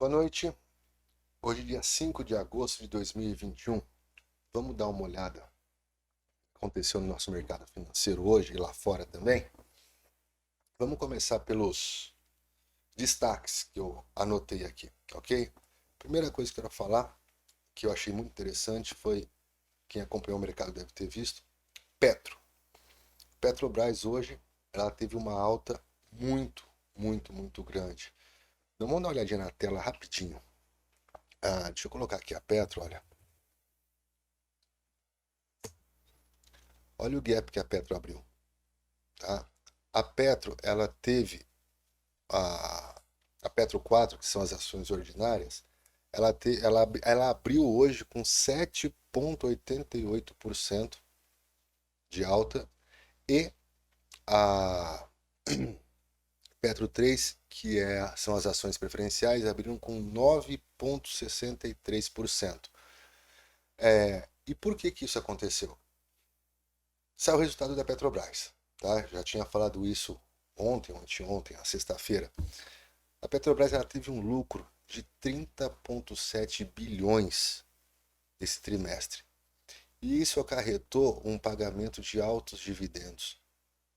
Boa noite. Hoje, dia 5 de agosto de 2021. Vamos dar uma olhada no que aconteceu no nosso mercado financeiro hoje e lá fora também. Vamos começar pelos destaques que eu anotei aqui, ok? Primeira coisa que eu quero falar, que eu achei muito interessante, foi, quem acompanhou o mercado deve ter visto, Petrobras hoje, ela teve uma alta muito grande. Então, vamos dar uma olhadinha na tela rapidinho. Deixa eu colocar aqui a Petro, olha. Olha o gap que a Petro abriu, tá? A Petro, ela teve a Petro 4, que são as ações ordinárias, ela abriu hoje com 7,88% de alta e a Petro 3, são as ações preferenciais, abriram com 9,63%. E por que isso aconteceu? Saiu o resultado da Petrobras, tá? Já tinha falado isso ontem, anteontem, na sexta-feira. A Petrobras ela teve um lucro de 30,7 bilhões esse trimestre. E isso acarretou um pagamento de altos dividendos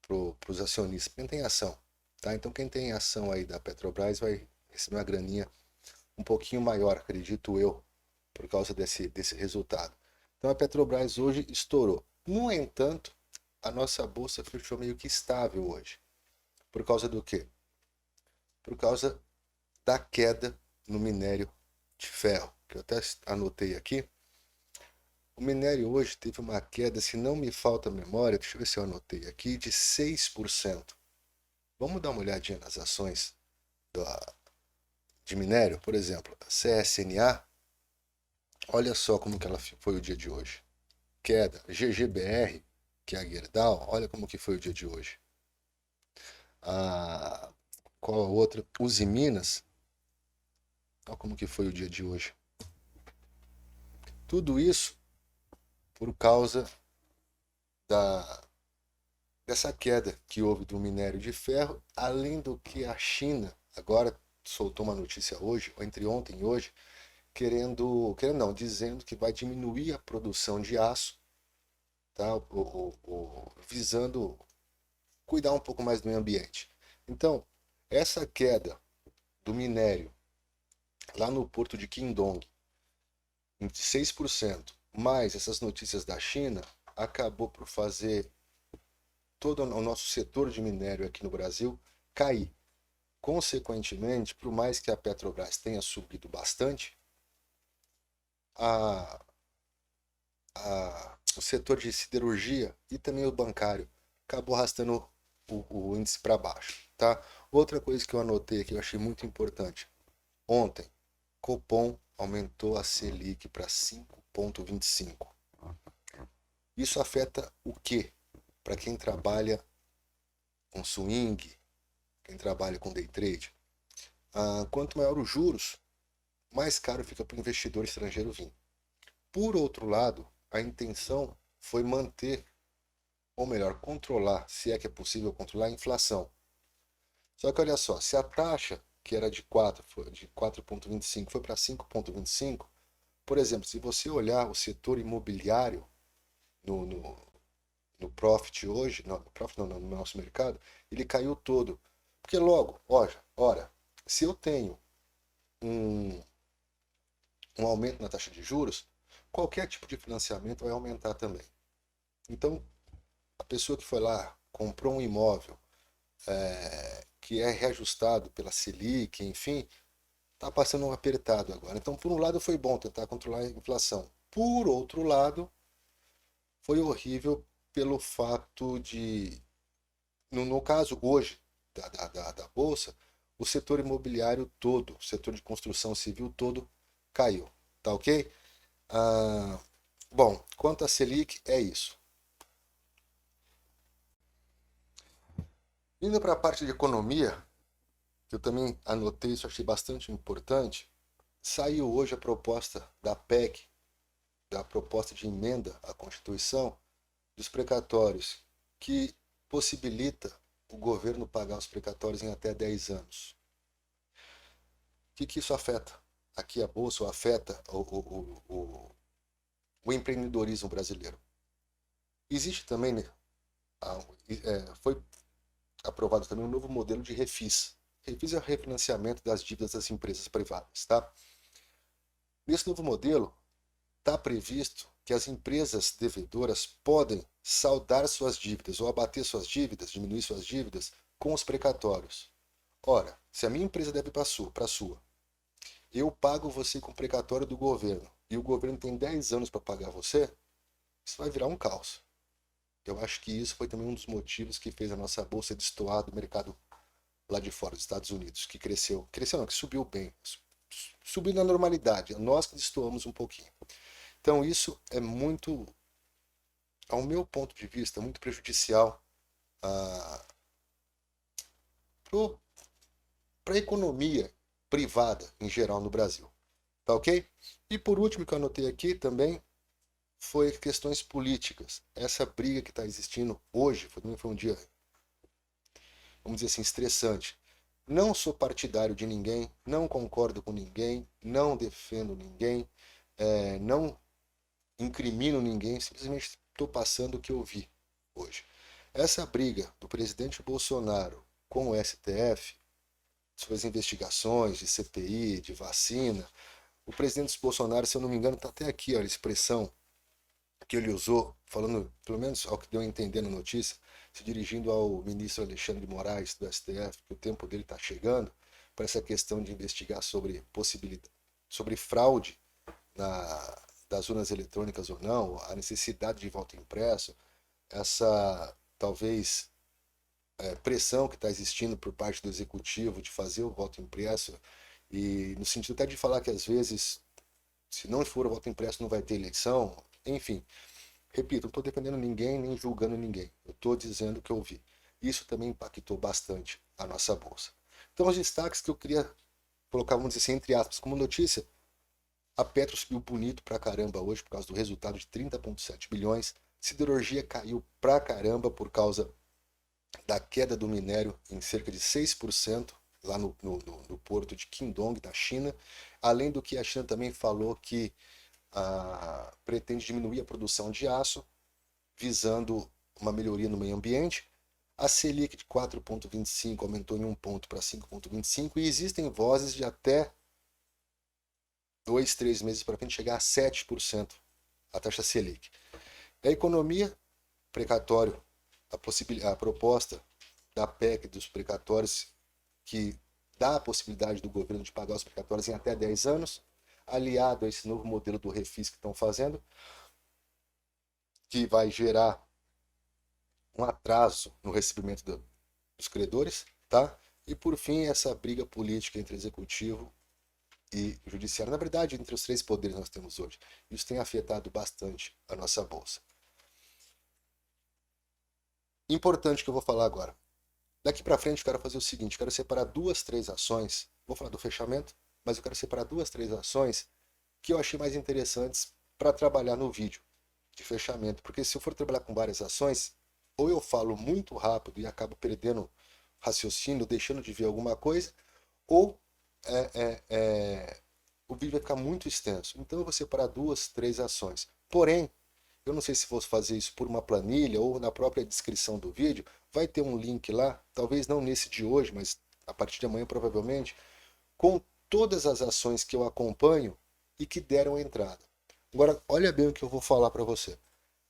para os acionistas, quem tem ação. Tá? Então quem tem ação aí da Petrobras vai receber uma graninha um pouquinho maior, acredito eu, por causa desse resultado. Então a Petrobras hoje estourou. No entanto, a nossa bolsa fechou meio que estável hoje. Por causa do quê? Por causa da queda no minério de ferro, que eu até anotei aqui. O minério hoje teve uma queda, se não me falta memória, deixa eu ver se eu anotei aqui, de 6%. Vamos dar uma olhadinha nas ações de minério, por exemplo, a CSNA, olha só como que ela foi o dia de hoje. Queda. GGBR, que é a Gerdau, olha como que foi o dia de hoje. Qual a outra? Usiminas, olha como que foi o dia de hoje. Tudo isso por causa dessa queda que houve do minério de ferro, além do que a China agora soltou uma notícia hoje, ou entre ontem e hoje, dizendo que vai diminuir a produção de aço, tá? Visando cuidar um pouco mais do meio ambiente. Então, essa queda do minério lá no porto de Qingdong, em 6%, mais essas notícias da China, acabou por fazer todo o nosso setor de minério aqui no Brasil cair. Consequentemente, por mais que a Petrobras tenha subido bastante, a, o setor de siderurgia e também o bancário acabou arrastando o índice para baixo. Tá? Outra coisa que eu anotei aqui, eu achei muito importante. Ontem, Copom aumentou a Selic para 5,25. Isso afeta o quê? Para quem trabalha com swing, quem trabalha com day trade. Quanto maior os juros, mais caro fica para o investidor estrangeiro vir. Por outro lado, a intenção foi manter, ou melhor, controlar, se é que é possível controlar a inflação. Só que olha só, se a taxa, que era de 4, foi de 4,25, foi para 5,25, por exemplo, se você olhar o setor imobiliário no, no, no Profit hoje, no Profit não, no nosso mercado, ele caiu todo. Porque logo, ora, se eu tenho um, um aumento na taxa de juros, qualquer tipo de financiamento vai aumentar também. Então, a pessoa que foi lá, comprou um imóvel que é reajustado pela Selic, enfim, está passando um apertado agora. Então, por um lado, foi bom tentar controlar a inflação. Por outro lado, foi horrível pelo fato de, no caso hoje da Bolsa, o setor imobiliário todo, o setor de construção civil todo caiu. Tá ok? Bom, quanto à Selic, é isso. Indo para a parte de economia, que eu também anotei, isso achei bastante importante, saiu hoje a proposta da PEC, da proposta de emenda à Constituição, dos precatórios, que possibilita o governo pagar os precatórios em até 10 anos. que isso afeta? Aqui a Bolsa afeta o empreendedorismo brasileiro. Existe também, né, foi aprovado também um novo modelo de refis. Refis é o refinanciamento das dívidas das empresas privadas, tá? Nesse novo modelo, está previsto que as empresas devedoras podem saldar suas dívidas ou abater suas dívidas, diminuir suas dívidas com os precatórios. Ora, se a minha empresa deve para a sua, eu pago você com precatório do governo e o governo tem 10 anos para pagar você, isso vai virar um caos. Eu acho que isso foi também um dos motivos que fez a nossa bolsa destoar do mercado lá de fora, dos Estados Unidos, que cresceu não, que subiu bem, subiu na normalidade, nós que destoamos um pouquinho. Então isso é muito, ao meu ponto de vista, muito prejudicial para a economia privada em geral no Brasil. Tá ok? E por último que eu anotei aqui também foi questões políticas. Essa briga que está existindo hoje foi um dia, vamos dizer assim, estressante. Não sou partidário de ninguém, não concordo com ninguém, não defendo ninguém, não incrimino ninguém, simplesmente estou passando o que eu vi hoje. Essa briga do presidente Bolsonaro com o STF, suas investigações de CPI, de vacina, o presidente Bolsonaro, se eu não me engano, está até aqui, ó, a expressão que ele usou, falando, pelo menos ao que deu a entender na notícia, se dirigindo ao ministro Alexandre de Moraes do STF, que o tempo dele está chegando, para essa questão de investigar sobre possibilidade, sobre fraude das urnas eletrônicas ou não, a necessidade de voto impresso, essa talvez pressão que está existindo por parte do executivo de fazer o voto impresso, e no sentido até de falar que às vezes, se não for o voto impresso, não vai ter eleição, enfim. Repito, não estou defendendo ninguém nem julgando ninguém, eu estou dizendo o que eu vi. Isso também impactou bastante a nossa bolsa. Então, os destaques que eu queria colocar, vamos dizer assim, entre aspas, como notícia: a Petro subiu bonito pra caramba hoje por causa do resultado de 30,7 bilhões. Siderurgia caiu pra caramba por causa da queda do minério em cerca de 6% lá no porto de Qingdong, da China. Além do que a China também falou que pretende diminuir a produção de aço, visando uma melhoria no meio ambiente. A Selic de 4,25 aumentou em 1 ponto para 5,25 e existem vozes de até 2, 3 meses para frente chegar a 7% a taxa Selic. A economia, precatório, a proposta da PEC dos precatórios, que dá a possibilidade do governo de pagar os precatórios em até 10 anos, aliado a esse novo modelo do refis que estão fazendo, que vai gerar um atraso no recebimento dos credores, tá? E por fim, essa briga política entre executivo e judiciário, na verdade, entre os três poderes que nós temos hoje. Isso tem afetado bastante a nossa bolsa. Importante que eu vou falar agora. Daqui para frente, eu quero fazer o seguinte: eu quero separar 2, 3 ações. Vou falar do fechamento, mas eu quero separar 2, 3 ações que eu achei mais interessantes para trabalhar no vídeo de fechamento. Porque se eu for trabalhar com várias ações, ou eu falo muito rápido e acabo perdendo raciocínio, deixando de ver alguma coisa, ou o vídeo vai ficar muito extenso. Então eu vou separar 2, 3 ações. Porém, eu não sei se vou fazer isso por uma planilha ou na própria descrição do vídeo, vai ter um link lá, talvez não nesse de hoje, mas a partir de amanhã provavelmente, com todas as ações que eu acompanho e que deram entrada. Agora, olha bem o que eu vou falar para você.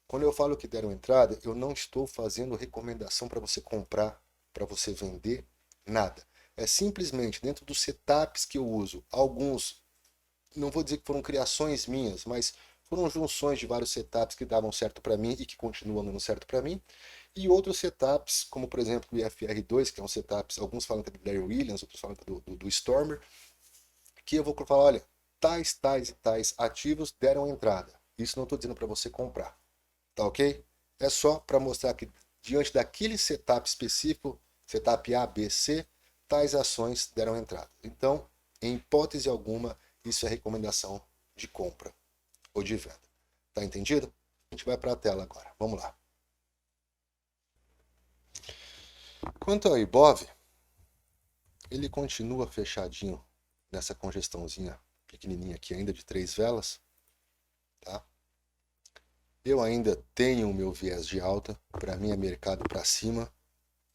Quando eu falo que deram entrada, eu não estou fazendo recomendação para você comprar, para você vender, nada. É simplesmente dentro dos setups que eu uso. Alguns, não vou dizer que foram criações minhas, mas foram junções de vários setups que davam certo para mim e que continuam dando certo para mim. E outros setups, como por exemplo o IFR2, que é um setup, alguns falam que é do Larry Williams, outros falam que é do Stormer, que eu vou falar, olha, tais, tais e tais ativos deram entrada. Isso não estou dizendo para você comprar. Tá ok? É só para mostrar que diante daquele setup específico, setup A, B, C, tais ações deram entrada. Então, em hipótese alguma, isso é recomendação de compra ou de venda. Tá entendido? A gente vai para a tela agora. Vamos lá. Quanto ao Ibov, ele continua fechadinho nessa congestãozinha pequenininha aqui ainda de 3 velas, tá? Eu ainda tenho o meu viés de alta, para mim é mercado para cima.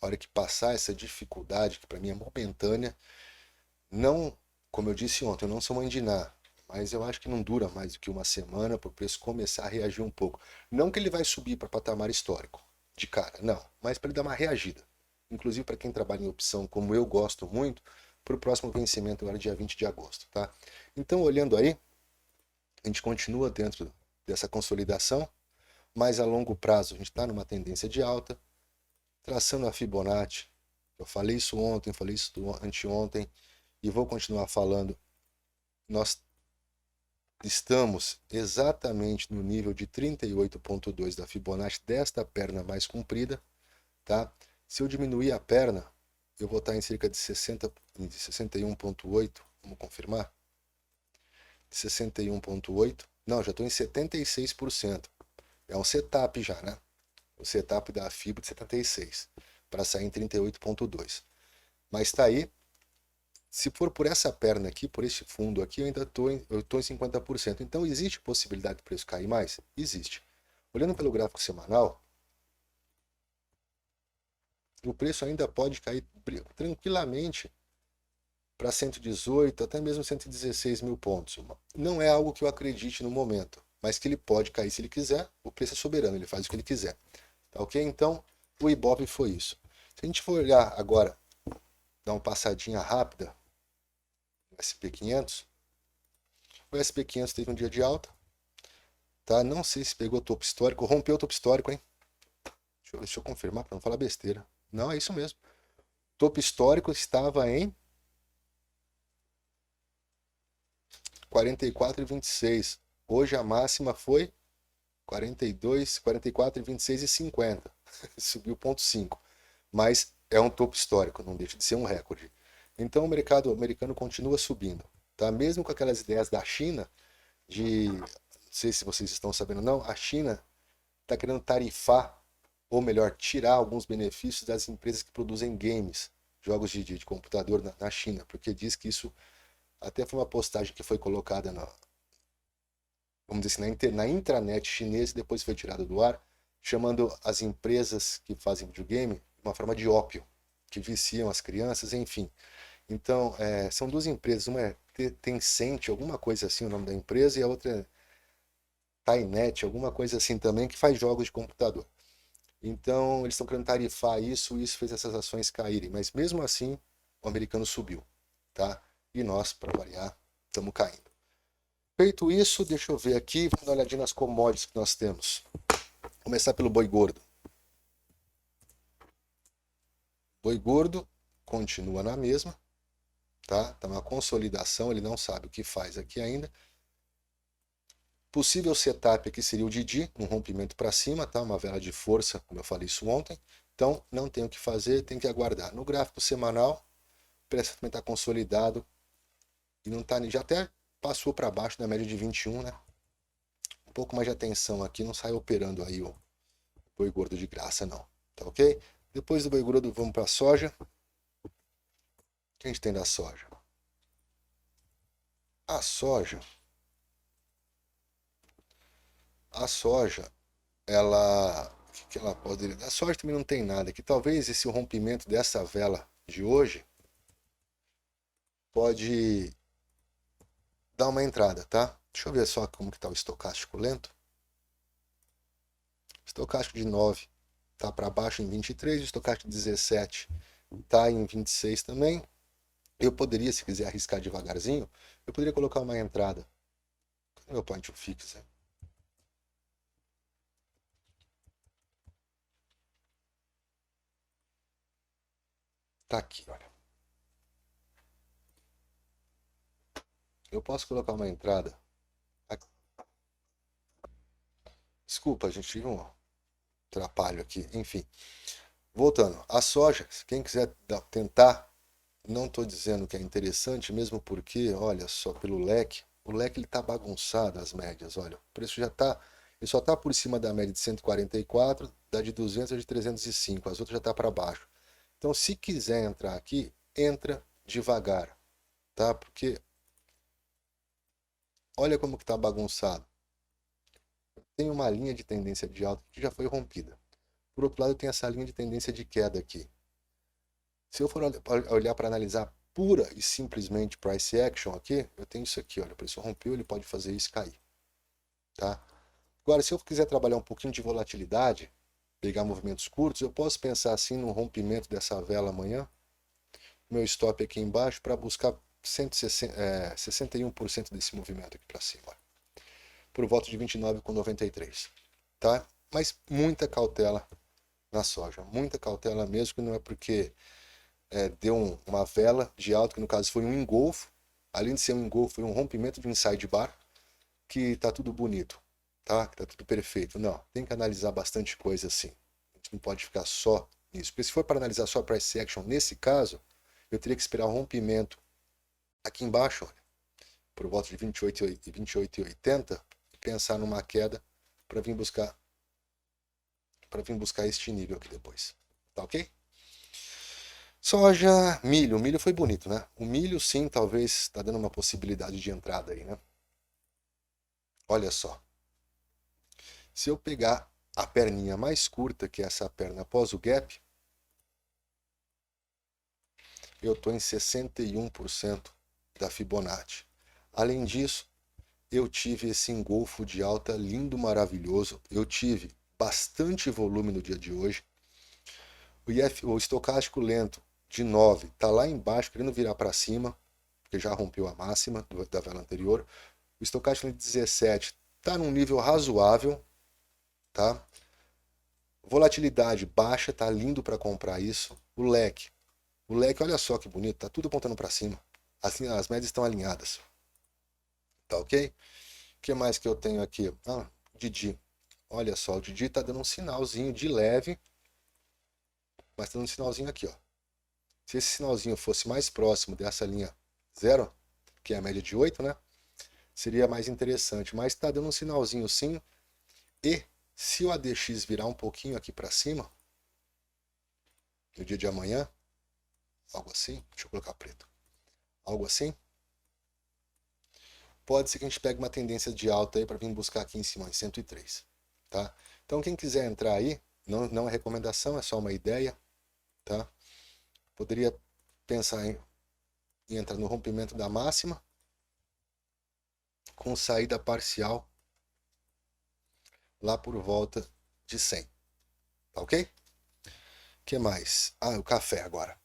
A hora que passar essa dificuldade, que para mim é momentânea, não, como eu disse ontem, eu não sou mãe de Ná, mas eu acho que não dura mais do que uma semana para o preço começar a reagir um pouco. Não que ele vai subir para patamar histórico, de cara, não, mas para ele dar uma reagida. Inclusive para quem trabalha em opção, como eu gosto muito, para o próximo vencimento agora dia 20 de agosto, tá? Então, olhando aí, a gente continua dentro dessa consolidação, mas a longo prazo a gente está numa tendência de alta, traçando a Fibonacci. Eu falei isso ontem, falei isso anteontem e vou continuar falando. Nós estamos exatamente no nível de 38,2 da Fibonacci desta perna mais comprida, tá? Se eu diminuir a perna, eu vou estar em cerca de 61,8, vamos confirmar? 61,8, não, já estou em 76%. É um setup já, né? O setup da fibra de 76 para sair em 38,2. Mas está aí. Se for por essa perna aqui, por esse fundo aqui, eu ainda estou em 50%. Então existe possibilidade do preço cair mais? Existe. Olhando pelo gráfico semanal, o preço ainda pode cair tranquilamente para 118, até mesmo 116 mil pontos. Não é algo que eu acredite no momento, mas que ele pode cair se ele quiser. O preço é soberano, ele faz o que ele quiser. Tá ok? Então, o Ibov foi isso. Se a gente for olhar agora, dar uma passadinha rápida no SP500, o SP500 teve um dia de alta, tá? Não sei se pegou topo histórico, rompeu o topo histórico, hein? Deixa eu confirmar para não falar besteira. Não, é isso mesmo. Topo histórico estava em 44,26. Hoje a máxima foi 42, 44,26 e 50. Subiu 0,5. Mas é um topo histórico, não deixa de ser um recorde. Então o mercado americano continua subindo, tá? Mesmo com aquelas ideias da China não sei se vocês estão sabendo ou não, a China está querendo tarifar, ou melhor, tirar alguns benefícios das empresas que produzem games, jogos de computador na China, porque diz que isso até foi uma postagem que foi colocada vamos dizer assim, na intranet chinesa e depois foi tirada do ar, chamando as empresas que fazem videogame de uma forma de ópio, que viciam as crianças, enfim. Então, são duas empresas, uma é Tencent, alguma coisa assim o nome da empresa, e a outra é Tainet, alguma coisa assim também, que faz jogos de computador. Então, eles estão querendo tarifar isso, e isso fez essas ações caírem. Mas mesmo assim, o americano subiu, tá? E nós, para variar, estamos caindo. Feito isso, deixa eu ver aqui, vamos dar uma olhadinha nas commodities que nós temos. Começar pelo boi gordo. Boi gordo continua na mesma, tá? Tá uma consolidação, ele não sabe o que faz aqui ainda. Possível setup aqui seria o Didi, um rompimento para cima, tá? Uma vela de força, como eu falei isso ontem. Então, não tem o que fazer, tem que aguardar. No gráfico semanal, o preço também está consolidado e não tá, já até passou para baixo da média de 21, né? Um pouco mais de atenção aqui, não sai operando aí o boi gordo de graça, não. Tá ok? Depois do boi gordo, vamos para a soja. O que a gente tem da soja? A soja, ela, o que ela pode... A soja também não tem nada, que talvez esse rompimento dessa vela de hoje pode dar uma entrada, tá? Deixa eu ver só como que tá o estocástico lento. Estocástico de 9 tá para baixo em 23, o estocástico de 17 tá em 26 também. Eu poderia, se quiser arriscar devagarzinho, eu poderia colocar uma entrada. Cadê meu point to fix? Tá aqui, olha. Eu posso colocar uma entrada. Desculpa, a gente tive um atrapalho aqui. Enfim, voltando. A soja, quem quiser tentar, não estou dizendo que é interessante, mesmo porque, olha só, pelo leque, o leque ele está bagunçado as médias, olha. O preço já está, ele só está por cima da média de 144, da de 200 e de 305, as outras já está para baixo. Então, se quiser entrar aqui, entra devagar. tá? Porque olha como que tá bagunçado. Tem uma linha de tendência de alta que já foi rompida. Por outro lado, tem essa linha de tendência de queda aqui. Se eu for olhar para analisar pura e simplesmente price action aqui, eu tenho isso aqui, olha, o preço rompeu, ele pode fazer isso cair, tá? Agora, se eu quiser trabalhar um pouquinho de volatilidade, pegar movimentos curtos, eu posso pensar assim no rompimento dessa vela amanhã, meu stop aqui embaixo para buscar 61% desse movimento aqui para cima, por volta de 29,93, tá? Mas muita cautela na soja, muita cautela mesmo, que não é porque deu uma vela de alta, que no caso foi um engolfo, além de ser um engolfo, foi um rompimento de um inside bar, que tá tudo bonito, tá? Que tá tudo perfeito. Não, tem que analisar bastante coisa assim. A gente não pode ficar só nisso. Porque se for para analisar só price action, nesse caso, eu teria que esperar o rompimento aqui embaixo, olha, por volta de 28,80 e pensar numa queda para vir buscar este nível aqui depois. Tá ok? Soja, milho. O milho foi bonito, né? O milho, sim, talvez está dando uma possibilidade de entrada aí, né? Olha só. Se eu pegar a perninha mais curta, que é essa perna após o gap, eu estou em 61% da Fibonacci. Além disso, eu tive esse engolfo de alta lindo, maravilhoso. Eu tive bastante volume no dia de hoje. O estocástico lento de 9 está lá embaixo, querendo virar para cima, porque já rompeu a máxima da vela anterior. O estocástico lento de 17 está num nível razoável, tá? Volatilidade baixa, tá lindo para comprar isso. O leque, olha só que bonito, tá tudo apontando para cima. Assim, as médias estão alinhadas. Tá ok? O que mais que eu tenho aqui? Ah, Didi. Olha só, o Didi tá dando um sinalzinho de leve, mas tá dando um sinalzinho aqui, ó. Se esse sinalzinho fosse mais próximo dessa linha zero, que é a média de 8, né? Seria mais interessante. Mas tá dando um sinalzinho sim. E se o ADX virar um pouquinho aqui para cima, no dia de amanhã, algo assim, deixa eu colocar preto, algo assim, pode ser que a gente pegue uma tendência de alta aí para vir buscar aqui em cima, em 103, tá? Então quem quiser entrar aí, não é recomendação, é só uma ideia, tá? Poderia pensar em entrar no rompimento da máxima com saída parcial lá por volta de 100, tá ok? Que mais? Ah, o café agora.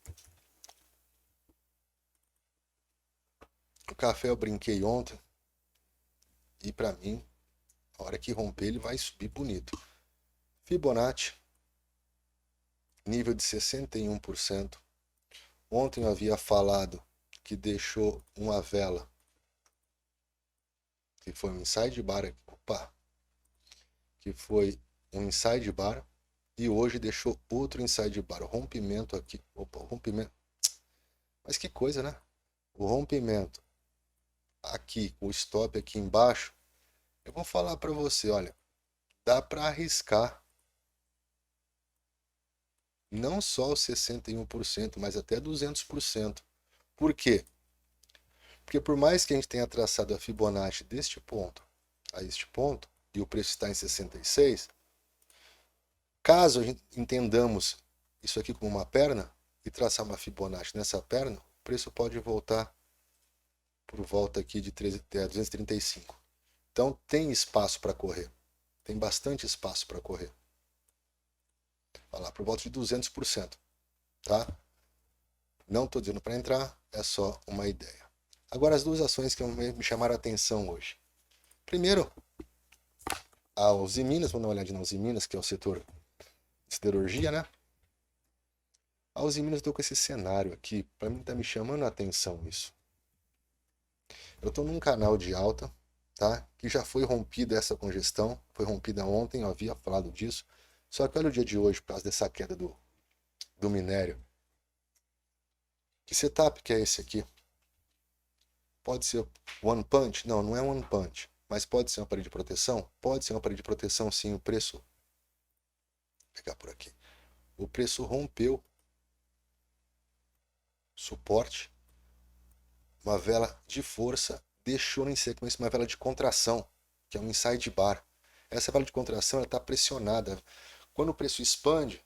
O café eu brinquei ontem e para mim, a hora que romper ele vai subir bonito. Fibonacci, nível de 61%. Ontem eu havia falado que deixou uma vela, que foi um inside bar, opa, que foi um inside bar, e hoje deixou outro inside bar, o rompimento aqui, opa, o rompimento, mas que coisa, né? O rompimento aqui, o stop aqui embaixo, eu vou falar para você, olha, dá para arriscar não só os 61%, mas até 200%. Por quê? Porque por mais que a gente tenha traçado a Fibonacci deste ponto a este ponto, e o preço está em 66, caso a gente entendamos isso aqui como uma perna e traçar uma Fibonacci nessa perna, o preço pode voltar por volta aqui de 235. Então tem espaço para correr, tem bastante espaço para correr. Olha lá, por volta de 200%, tá? Não estou dizendo para entrar, é só uma ideia. Agora as duas ações que me chamaram a atenção hoje. Primeiro, a Usiminas, vamos dar uma olhadinha na Usiminas, que é o setor de siderurgia, né? A Usiminas, estou com esse cenário aqui, para mim está me chamando a atenção isso. Eu estou num canal de alta, tá? Que já foi rompida essa congestão, foi rompida ontem, eu havia falado disso. Só que olha o dia de hoje, por causa dessa queda do minério. Que setup que é esse aqui? Pode ser One Punch? Não, não é One Punch. Mas pode ser uma parede de proteção? Pode ser uma parede de proteção, sim. O preço, vou pegar por aqui. O preço rompeu suporte, uma vela de força, deixou em sequência uma vela de contração, que é um inside bar. Essa vela de contração está pressionada. Quando o preço expande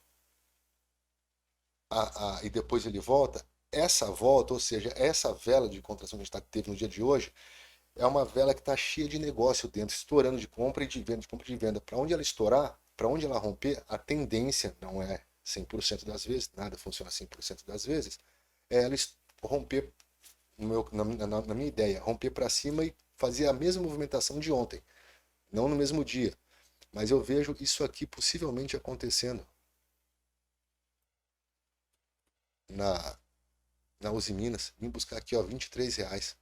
e depois ele volta, essa volta, ou seja, essa vela de contração que a gente teve no dia de hoje, é uma vela que está cheia de negócio dentro, estourando de compra e de venda, de compra e de venda. Para onde ela estourar, para onde ela romper, a tendência, não é 100% das vezes, nada funciona 100% das vezes, é ela romper, na minha ideia, romper para cima e fazer a mesma movimentação de ontem. Não no mesmo dia, mas eu vejo isso aqui possivelmente acontecendo na, na Uzi Minas. Vim buscar aqui, ó, R$ 23.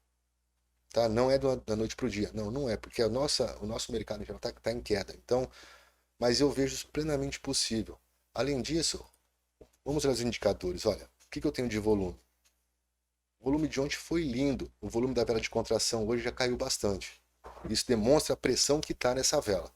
Tá? Não é da noite para o dia. Não, não é, porque o nosso mercado em geral está em queda. Então, mas eu vejo isso plenamente possível. Além disso, vamos olhar os indicadores. Olha, o que eu tenho de volume? O volume de ontem foi lindo. O volume da vela de contração hoje já caiu bastante. Isso demonstra a pressão que está nessa vela.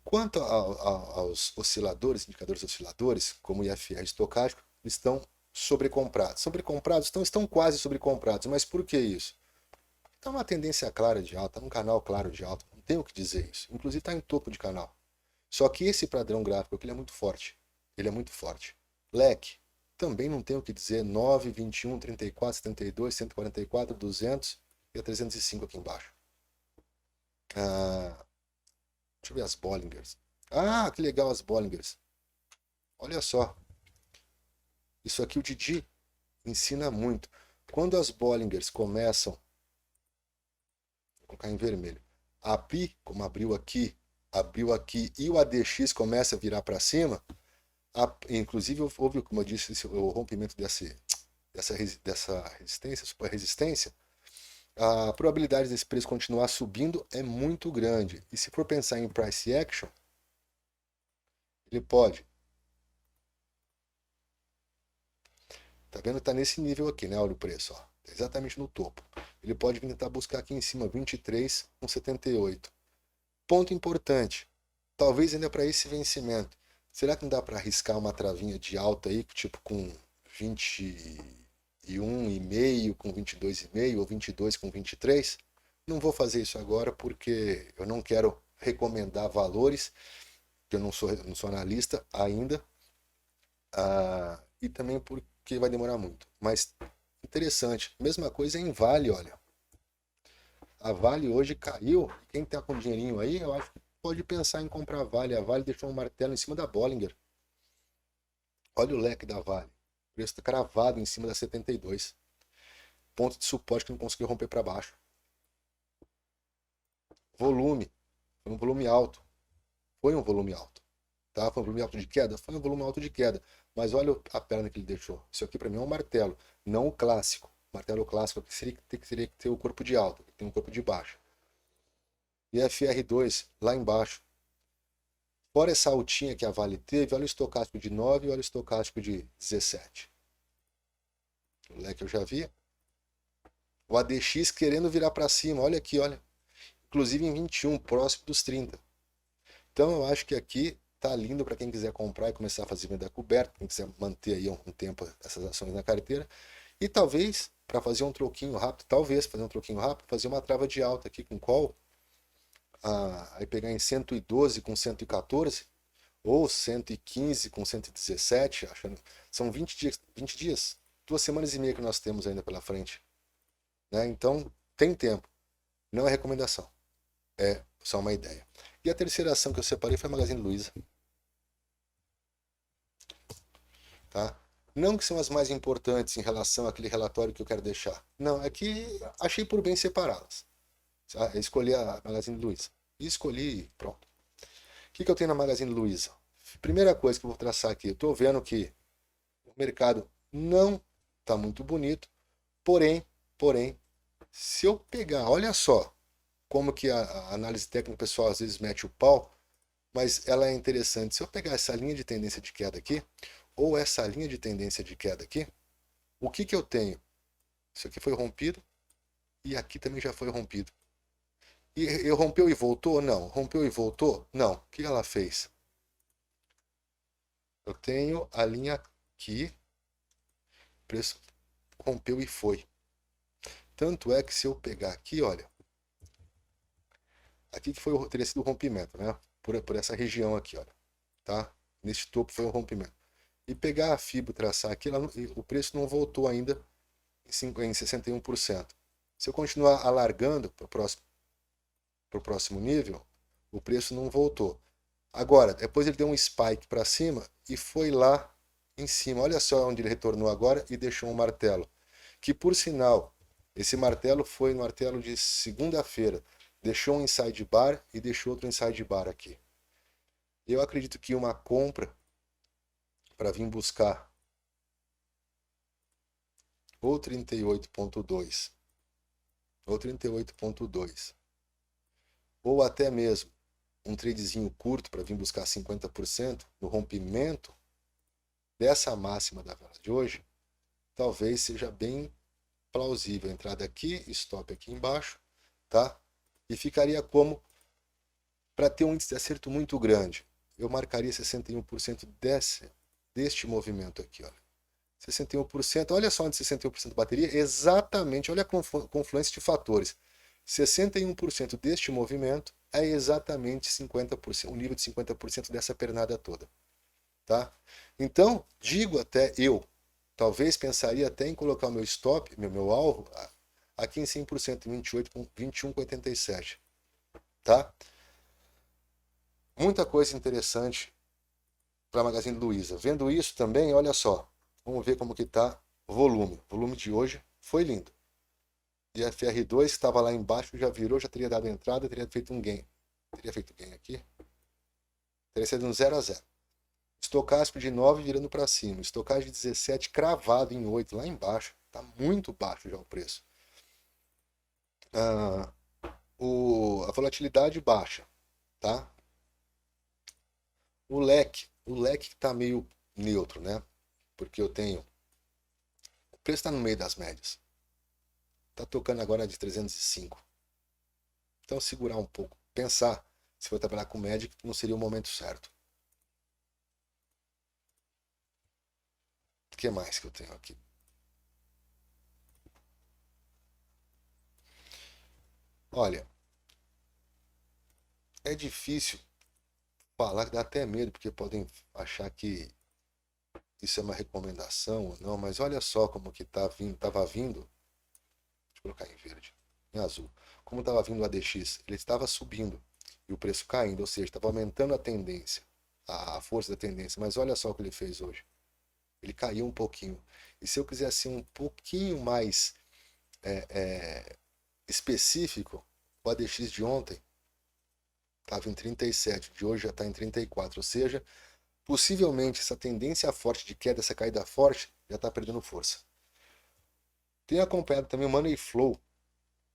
Quanto aos osciladores, indicadores osciladores, como o IFR estocástico, eles estão sobrecomprados. Sobrecomprados? Estão quase sobrecomprados. Mas por que isso? Está uma tendência clara de alta, um canal claro de alta. Não tenho o que dizer isso. Inclusive está em topo de canal. Só que esse padrão gráfico aqui ele é muito forte. Ele é muito forte. Leque, também não tenho o que dizer. 9, 21, 34, 72, 144, 200 e a 305 aqui embaixo. Deixa eu ver as Bollingers. Ah, que legal as Bollingers. Olha só. Isso aqui o Didi ensina muito. Quando as Bollingers começam, vou colocar em vermelho, a Pi, como abriu aqui e o ADX começa a virar para cima, inclusive houve, como eu disse, o rompimento dessa resistência, super resistência, a probabilidade desse preço continuar subindo é muito grande. E se for pensar em price action, ele pode. Tá vendo? Tá nesse nível aqui, né? Olha o preço, ó. Tá exatamente no topo. Ele pode vir tentar buscar aqui em cima 23,78. Ponto importante. Talvez ainda para esse vencimento. Será que não dá para arriscar uma travinha de alta aí, tipo com 21,5, com 22,5 ou 22 com 23? Não vou fazer isso agora porque eu não quero recomendar valores, que eu não sou analista ainda, e também porque vai demorar muito. Mas interessante. Mesma coisa em Vale, olha. A Vale hoje caiu. Quem está com dinheirinho aí, eu acho que pode pensar em comprar a Vale. A Vale deixou um martelo em cima da Bollinger. Olha o leque da Vale. O preço está cravado em cima da 72. Ponto de suporte que não conseguiu romper para baixo. Volume. Foi um volume alto. Foi um volume alto. Tá? Foi um volume alto de queda? Foi um volume alto de queda. Mas olha a perna que ele deixou. Isso aqui para mim é um martelo. Não o clássico. O martelo clássico teria que ter o corpo de alta. Tem um corpo de baixo. E FR2 lá embaixo. Fora essa altinha que a Vale teve, olha o estocástico de 9 e olha o estocástico de 17. O leque eu já vi. O ADX querendo virar para cima, olha aqui, olha. Inclusive em 21, próximo dos 30. Então eu acho que aqui tá lindo para quem quiser comprar e começar a fazer venda coberta, quem quiser manter aí um tempo essas ações na carteira. E talvez, para fazer um troquinho rápido, fazer uma trava de alta aqui com call, aí pegar em 112 com 114, ou 115 com 117, achando, são 20 dias, 2 semanas e meia que nós temos ainda pela frente. Né? Então, tem tempo. Não é recomendação, é só uma ideia. E a terceira ação que eu separei foi a Magazine Luiza. Tá? Não que são as mais importantes em relação àquele relatório que eu quero deixar. Não, é que achei por bem separá-las. Tá? Eu escolhi a Magazine Luiza. E escolhi, pronto. O que eu tenho na Magazine Luiza? Primeira coisa que eu vou traçar aqui. Eu estou vendo que o mercado não está muito bonito. Porém, se eu pegar, olha só como que a análise técnica o pessoal às vezes mete o pau, mas ela é interessante. Se eu pegar essa linha de tendência de queda aqui, ou essa linha de tendência de queda aqui, o que eu tenho? Isso aqui foi rompido e aqui também já foi rompido. E rompeu e voltou? Não. Rompeu e voltou? Não. O que ela fez? Eu tenho a linha aqui preço rompeu e foi. Tanto é que se eu pegar aqui, olha, aqui que foi, teria sido o rompimento, né? Por essa região aqui, olha, tá? Neste topo foi o rompimento. E pegar a fibra e traçar aqui, o preço não voltou ainda em 61%. Se eu continuar alargando para o próximo nível, o preço não voltou. Agora, depois ele deu um spike para cima e foi lá em cima. Olha só onde ele retornou agora e deixou um martelo. Que por sinal, esse martelo foi no martelo de segunda-feira. Deixou um inside bar e deixou outro inside bar aqui. Eu acredito que uma compra para vir buscar ou 38,2 ou 38,2 ou até mesmo um tradezinho curto para vir buscar 50% no rompimento dessa máxima da vela de hoje, talvez seja bem plausível. Entrada aqui, stop aqui embaixo, tá? E ficaria como, para ter um índice de acerto muito grande, eu marcaria 61% deste movimento aqui, olha. 61%, olha só onde 61% bateria, exatamente, olha a confluência de fatores. 61% deste movimento é exatamente 50%, o nível de 50% dessa pernada toda, tá? Então, digo até eu, talvez pensaria até em colocar o meu stop, meu alvo, aqui em 100%, em 21,87, tá? Muita coisa interessante para a Magazine Luiza. Vendo isso também, olha só, vamos ver como que está o volume. O volume de hoje foi lindo. E a FR2 estava lá embaixo, já virou, já teria dado entrada, teria feito um gain. Teria feito gain aqui. Teria sido um 0 a 0. Estocástico de 9 virando para cima. Estocástico de 17 cravado em 8 lá embaixo. Está muito baixo já o preço. A volatilidade baixa, tá? O leque está meio neutro, né? Porque eu tenho... O preço está no meio das médias. Está tocando agora de 305. Então segurar um pouco. Pensar se for trabalhar com média não seria o momento certo. O que mais que eu tenho aqui? Olha, é difícil falar, que dá até medo, porque podem achar que isso é uma recomendação ou não, mas olha só como que estava vindo. Deixa eu colocar em verde, em azul. Como estava vindo o ADX, ele estava subindo e o preço caindo, ou seja, estava aumentando a tendência, a força da tendência. Mas olha só o que ele fez hoje. Ele caiu um pouquinho. E se eu quisesse ser um pouquinho mais específico, o ADX de ontem estava em 37, de hoje já está em 34, ou seja, possivelmente essa tendência forte de queda, essa caída forte, já está perdendo força. Tenho acompanhado também o Money Flow,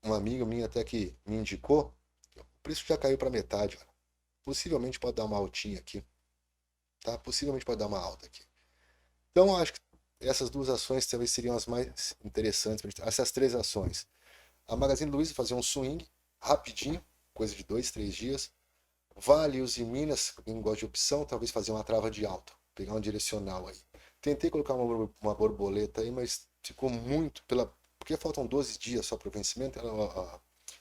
uma amiga minha até que me indicou, o preço já caiu para metade, olha. Possivelmente pode dar uma altinha aqui, tá? Possivelmente pode dar uma alta aqui. Então eu acho que essas duas ações talvez seriam as mais interessantes, essas três ações. A Magazine Luiza fazer um swing rapidinho, coisa de 2, 3 dias. Vale's e Minas, quem gosta de opção, talvez fazer uma trava de alta, pegar um direcional aí. Tentei colocar uma borboleta aí, mas ficou muito porque faltam 12 dias só para o vencimento,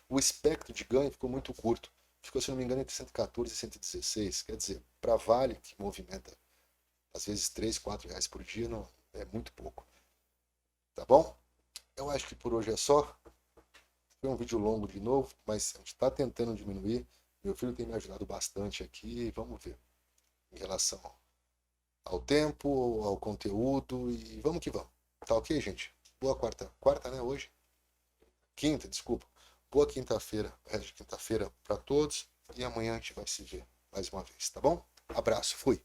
o espectro de ganho ficou muito curto. Ficou, se não me engano, entre 114 e 116. Quer dizer, para Vale, que movimenta às vezes 3, 4 reais por dia, não, é muito pouco. Tá bom? Eu acho que por hoje é só. Foi um vídeo longo de novo, mas a gente está tentando diminuir. Meu filho tem me ajudado bastante aqui. Vamos ver em relação ao tempo, ao conteúdo e vamos que vamos. Tá ok, gente? Boa quarta. Quarta, né? Hoje? Quinta, desculpa. Boa quinta-feira, resto de quinta-feira para todos. E amanhã a gente vai se ver mais uma vez, tá bom? Abraço, fui.